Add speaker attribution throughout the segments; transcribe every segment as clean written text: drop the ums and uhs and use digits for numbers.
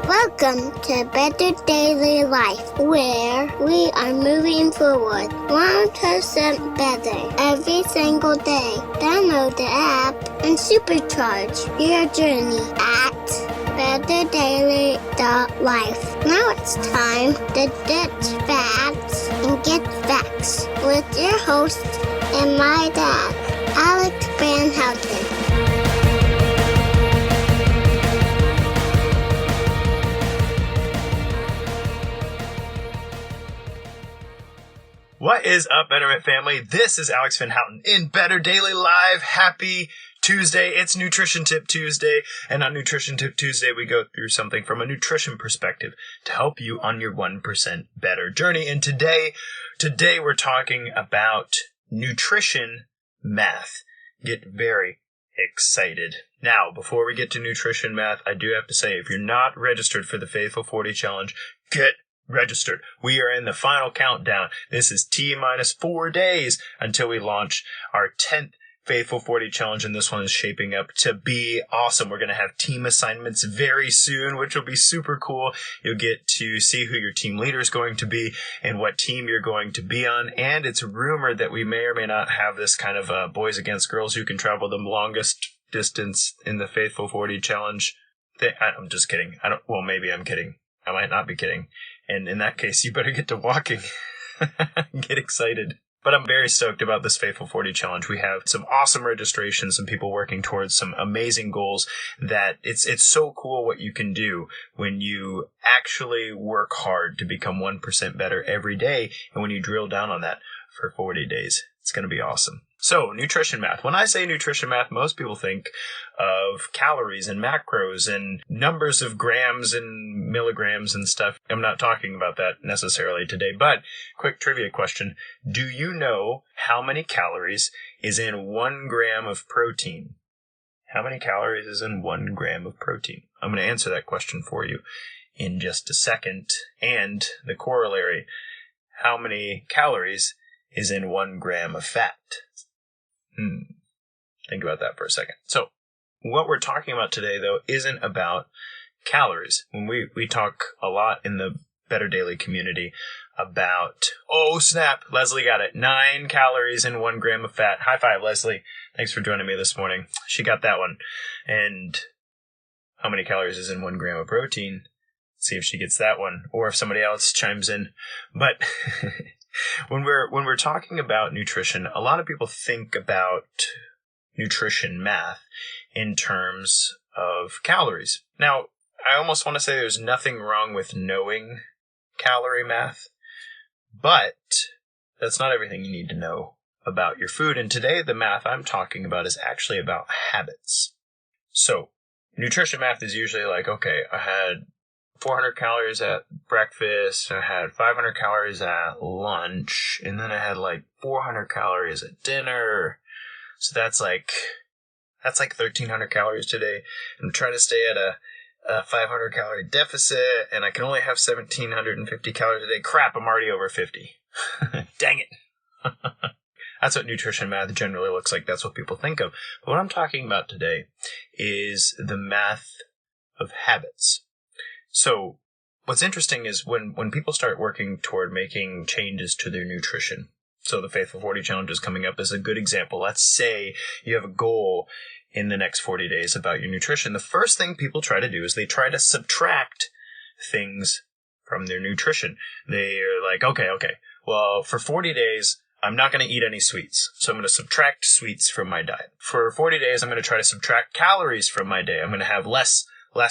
Speaker 1: Welcome to Better Daily Life, where we are moving forward 1% better every single day. Download the app and supercharge your journey at betterdaily.life. Now it's time to ditch facts and get facts with your host and my dad, Alex Van Houten.
Speaker 2: What is up, Betterment family? This is Alex Van Houten in Better Daily Live. Happy Tuesday. It's Nutrition Tip Tuesday. And on Nutrition Tip Tuesday, we go through something from a nutrition perspective to help you on your 1% better journey. And today we're talking about nutrition math. Get very excited. Now, before we get to nutrition math, I do have to say, if you're not registered for the Faithful 40 Challenge, get registered. We are in the final countdown. This is T-minus 4 days until we launch our 10th Faithful 40 Challenge, and this one is shaping up to be awesome. We're going to have team assignments very soon, which will be super cool. You'll get to see who your team leader is going to be and what team you're going to be on, and it's rumored that we may or may not have this kind of boys against girls who can travel the longest distance in the Faithful 40 Challenge thing. I'm just kidding. Maybe I'm kidding. I might not be kidding. And in that case, you better get to walking. Get excited. But I'm very stoked about this Faithful 40 Challenge. We have some awesome registrations, some people working towards some amazing goals that it's so cool what you can do when you actually work hard to become 1% better every day. And when you drill down on that for 40 days, it's going to be awesome. So, nutrition math. When I say nutrition math, most people think of calories and macros and numbers of grams and milligrams and stuff. I'm not talking about that necessarily today, but quick trivia question. Do you know how many calories is in 1 gram of protein? How many calories is in 1 gram of protein? I'm going to answer that question for you in just a second. And the corollary, how many calories is in 1 gram of fat? Think about that for a second. So, what we're talking about today, though, isn't about calories. When we talk a lot in the Better Daily community about, oh snap, Leslie got it, 9 calories in 1 gram of fat. High five, Leslie. Thanks for joining me this morning. She got that one. And how many calories is in 1 gram of protein? See if she gets that one, or if somebody else chimes in. But when we're talking about nutrition, a lot of people think about nutrition math in terms of calories. Now, I almost want to say there's nothing wrong with knowing calorie math, but that's not everything you need to know about your food. And today, the math I'm talking about is actually about habits. So, nutrition math is usually like, okay, I had 400 calories at breakfast, I had 500 calories at lunch, and then I had like 400 calories at dinner. So that's like 1,300 calories today. I'm trying to stay at a 500 calorie deficit, and I can only have 1,750 calories a day. Crap, I'm already over 50. Dang it. That's what nutrition math generally looks like. That's what people think of. But what I'm talking about today is the math of habits. So what's interesting is when people start working toward making changes to their nutrition. So the Faithful 40 Challenge is coming up as a good example. Let's say you have a goal in the next 40 days about your nutrition. The first thing people try to do is they try to subtract things from their nutrition. They are like, okay, well, for 40 days, I'm not going to eat any sweets. So I'm going to subtract sweets from my diet. For 40 days, I'm going to try to subtract calories from my day. I'm going to have less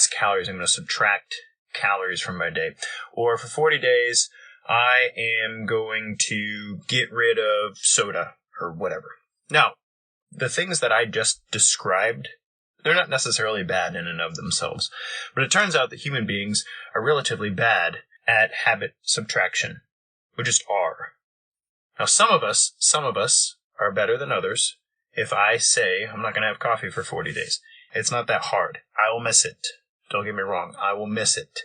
Speaker 2: calories. I'm going to subtract calories from my day. Or for 40 days, I am going to get rid of soda or whatever. Now, the things that I just described, they're not necessarily bad in and of themselves. But it turns out that human beings are relatively bad at habit subtraction. We just are. Now, some of us are better than others. If I say I'm not going to have coffee for 40 days, it's not that hard. I will miss it. Don't get me wrong. I will miss it.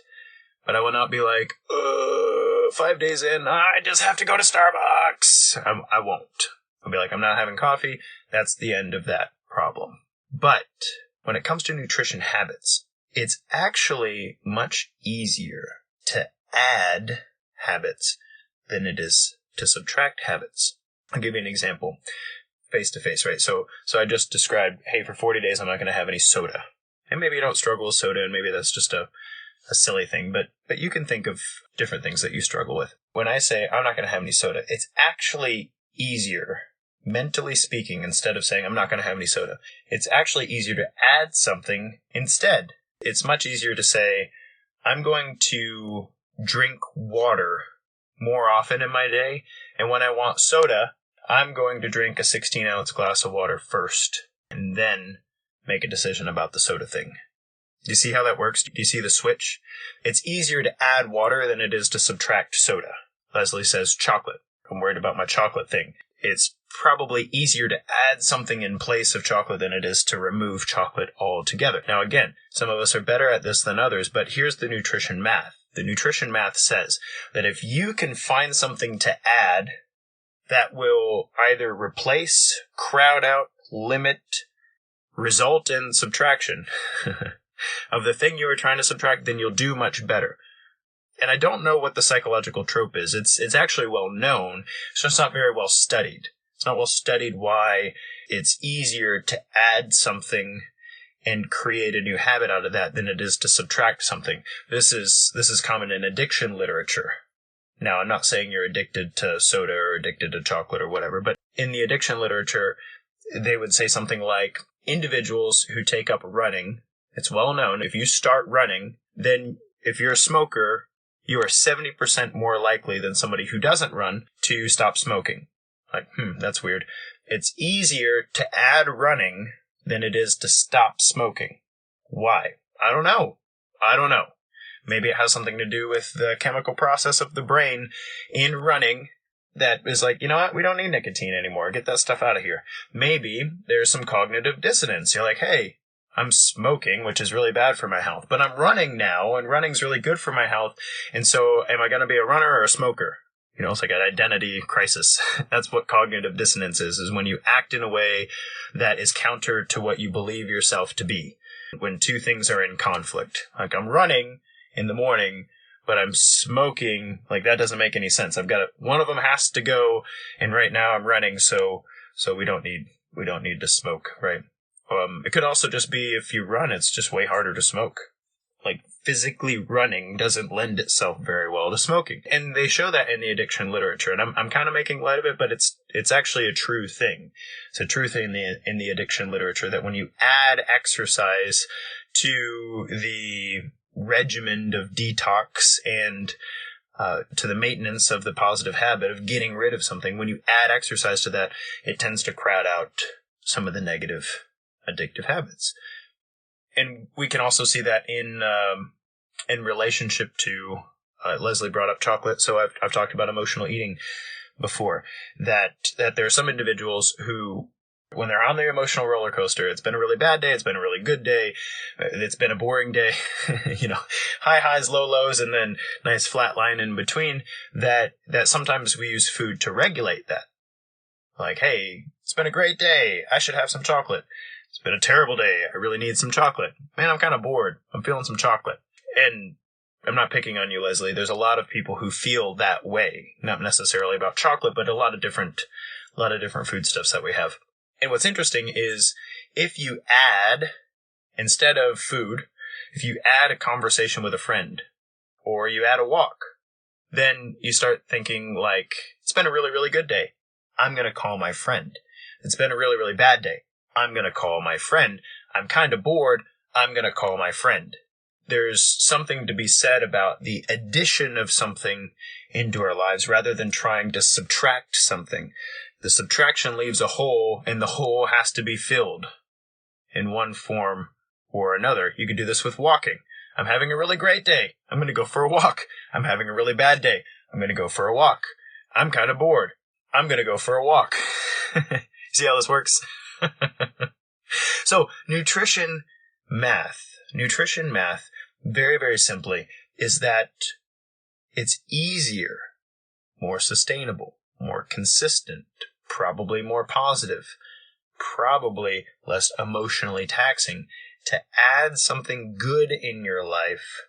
Speaker 2: But I will not be like, 5 days in, I just have to go to Starbucks. I won't. I'll be like, I'm not having coffee. That's the end of that problem. But when it comes to nutrition habits, it's actually much easier to add habits than it is to subtract habits. I'll give you an example. Face to face, right? So I just described, hey, for 40 days, I'm not going to have any soda. And maybe you don't struggle with soda, and maybe that's just a silly thing, but you can think of different things that you struggle with. When I say I'm not going to have any soda, it's actually easier, mentally speaking, instead of saying I'm not going to have any soda. It's actually easier to add something instead. It's much easier to say I'm going to drink water more often in my day, and when I want soda, I'm going to drink a 16-ounce glass of water first, and then make a decision about the soda thing. Do you see how that works? Do you see the switch? It's easier to add water than it is to subtract soda. Leslie says chocolate. I'm worried about my chocolate thing. It's probably easier to add something in place of chocolate than it is to remove chocolate altogether. Now again, some of us are better at this than others, but here's the nutrition math. The nutrition math says that if you can find something to add that will either replace, crowd out, limit, result in subtraction of the thing you were trying to subtract, then you'll do much better. And I don't know what the psychological trope is. It's actually well known. It's just not very well studied. It's not well studied why it's easier to add something and create a new habit out of that than it is to subtract something. This is common in addiction literature. Now, I'm not saying you're addicted to soda or addicted to chocolate or whatever, but in the addiction literature, they would say something like individuals who take up running, it's well known, if you start running, then if you're a smoker, you are 70% more likely than somebody who doesn't run to stop smoking. Like, that's weird. It's easier to add running than it is to stop smoking. Why? I don't know. Maybe it has something to do with the chemical process of the brain in running that is like, you know what? We don't need nicotine anymore. Get that stuff out of here. Maybe there's some cognitive dissonance. You're like, hey, I'm smoking, which is really bad for my health, but I'm running now, and running's really good for my health. And so am I going to be a runner or a smoker? You know, it's like an identity crisis. That's what cognitive dissonance is when you act in a way that is counter to what you believe yourself to be. When two things are in conflict. Like, I'm running in the morning, but I'm smoking. Like, that doesn't make any sense. One of them has to go, and right now I'm running, so we don't need to smoke, right? It could also just be if you run, it's just way harder to smoke. Like, physically running doesn't lend itself very well to smoking. And they show that in the addiction literature. And I'm kind of making light of it, but it's actually a true thing. It's a true thing in the addiction literature that when you add exercise to the regimen of detox and to the maintenance of the positive habit of getting rid of something, when you add exercise to that, it tends to crowd out some of the negative addictive habits. And we can also see that in relationship to Leslie brought up chocolate, so I've talked about emotional eating before. That there are some individuals who, when they're on the emotional roller coaster, it's been a really bad day, it's been a really good day, it's been a boring day, high highs, low lows, and then nice flat line in between. That sometimes we use food to regulate that. Like, hey, it's been a great day, I should have some chocolate. It's been a terrible day. I really need some chocolate. Man, I'm kind of bored. I'm feeling some chocolate. And I'm not picking on you, Leslie. There's a lot of people who feel that way. Not necessarily about chocolate, but a lot of different foodstuffs that we have. And what's interesting is if you add, instead of food, if you add a conversation with a friend, or you add a walk, then you start thinking like, it's been a really, really good day. I'm going to call my friend. It's been a really, really bad day. I'm going to call my friend. I'm kind of bored. I'm going to call my friend. There's something to be said about the addition of something into our lives rather than trying to subtract something. The subtraction leaves a hole, and the hole has to be filled in one form or another. You could do this with walking. I'm having a really great day. I'm going to go for a walk. I'm having a really bad day. I'm going to go for a walk. I'm kind of bored. I'm going to go for a walk. See how this works? So nutrition math, very, very simply, is that it's easier, more sustainable, more consistent, probably more positive, probably less emotionally taxing to add something good in your life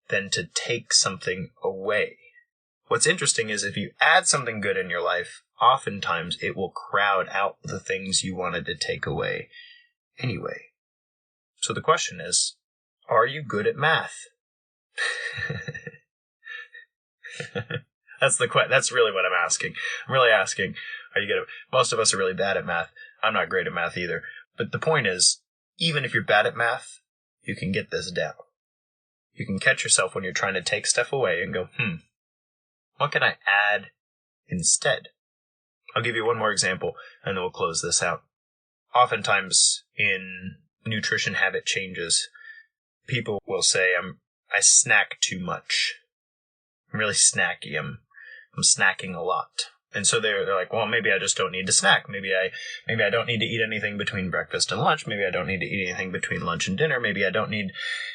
Speaker 2: than to take something away. What's interesting is if you add something good in your life, oftentimes it will crowd out the things you wanted to take away anyway. So the question is, are you good at math? That's really what I'm asking. I'm really asking, are you good at... Most of us are really bad at math. I'm not great at math either. But the point is, even if you're bad at math, you can get this down. You can catch yourself when you're trying to take stuff away and go, what can I add instead? I'll give you one more example, and then we'll close this out. Oftentimes, in nutrition habit changes, people will say, I snack too much. I'm really snacky. I'm snacking a lot. And so they're like, well, maybe I just don't need to snack. Maybe I don't need to eat anything between breakfast and lunch. Maybe I don't need to eat anything between lunch and dinner. Maybe I don't need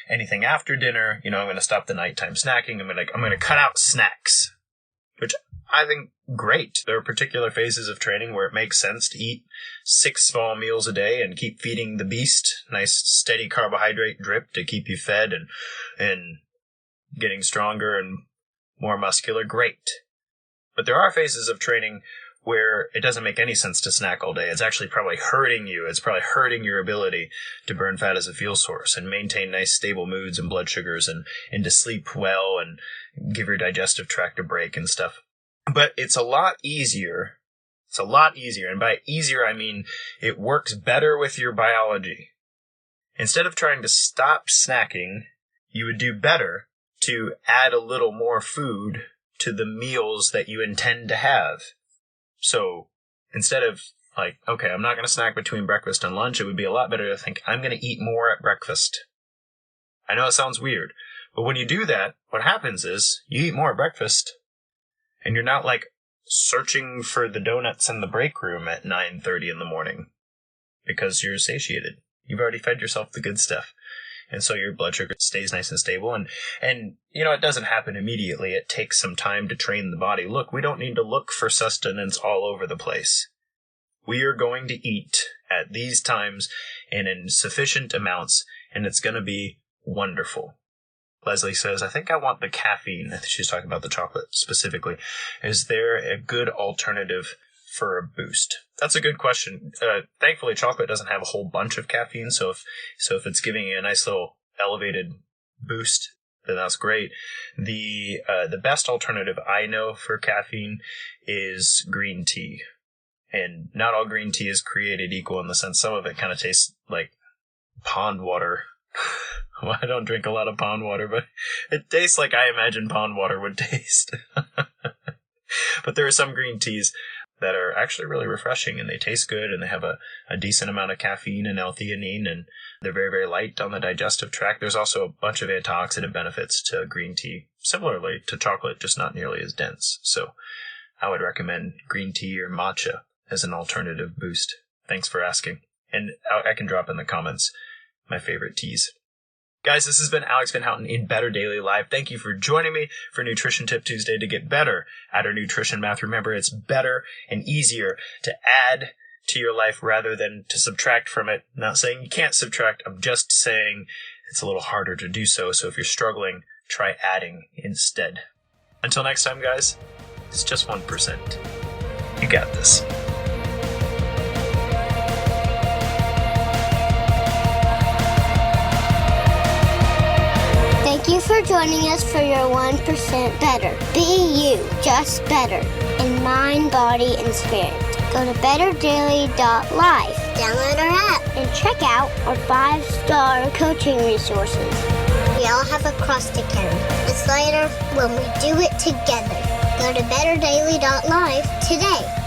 Speaker 2: anything after dinner. I'm going to stop the nighttime snacking. I'm going to cut out snacks, which I think great. There are particular phases of training where it makes sense to eat 6 small meals a day and keep feeding the beast nice steady carbohydrate drip to keep you fed and getting stronger and more muscular. Great. But there are phases of training where it doesn't make any sense to snack all day. It's actually probably hurting you. It's probably hurting your ability to burn fat as a fuel source and maintain nice stable moods and blood sugars and to sleep well and give your digestive tract a break and stuff. But it's a lot easier. It's a lot easier. And by easier, I mean it works better with your biology. Instead of trying to stop snacking, you would do better to add a little more food to the meals that you intend to have. So instead of like, okay, I'm not going to snack between breakfast and lunch, it would be a lot better to think, I'm going to eat more at breakfast. I know it sounds weird, but when you do that, what happens is you eat more at breakfast and you're not like searching for the donuts in the break room at 9:30 in the morning because you're satiated. You've already fed yourself the good stuff. And so your blood sugar stays nice and stable. And it doesn't happen immediately. It takes some time to train the body. Look, we don't need to look for sustenance all over the place. We are going to eat at these times and in sufficient amounts, and it's going to be wonderful. Leslie says, I think I want the caffeine. I think she's talking about the chocolate specifically. Is there a good alternative for a boost? That's a good question. Thankfully, chocolate doesn't have a whole bunch of caffeine, so if it's giving you a nice little elevated boost, then that's great. The best alternative I know for caffeine is green tea. And not all green tea is created equal in the sense some of it kind of tastes like pond water. Well, I don't drink a lot of pond water, but it tastes like I imagine pond water would taste. But there are some green teas that are actually really refreshing, and they taste good, and they have a decent amount of caffeine and L-theanine, and they're very, very light on the digestive tract. There's also a bunch of antioxidant benefits to green tea, similarly to chocolate, just not nearly as dense. So I would recommend green tea or matcha as an alternative boost. Thanks for asking. And I can drop in the comments my favorite teas. Guys, this has been Alex Van Houten in Better Daily Life. Thank you for joining me for Nutrition Tip Tuesday to get better at our nutrition math. Remember, it's better and easier to add to your life rather than to subtract from it. I'm not saying you can't subtract. I'm just saying it's a little harder to do so. So if you're struggling, try adding instead. Until next time, guys, it's just 1%. You got this.
Speaker 1: Thank you for joining us for your 1% better. Be you, just better, in mind, body, and spirit. Go to betterdaily.life, download our app, and check out our 5-star coaching resources. We all have a crust to carry. It's lighter when we do it together. Go to betterdaily.life today.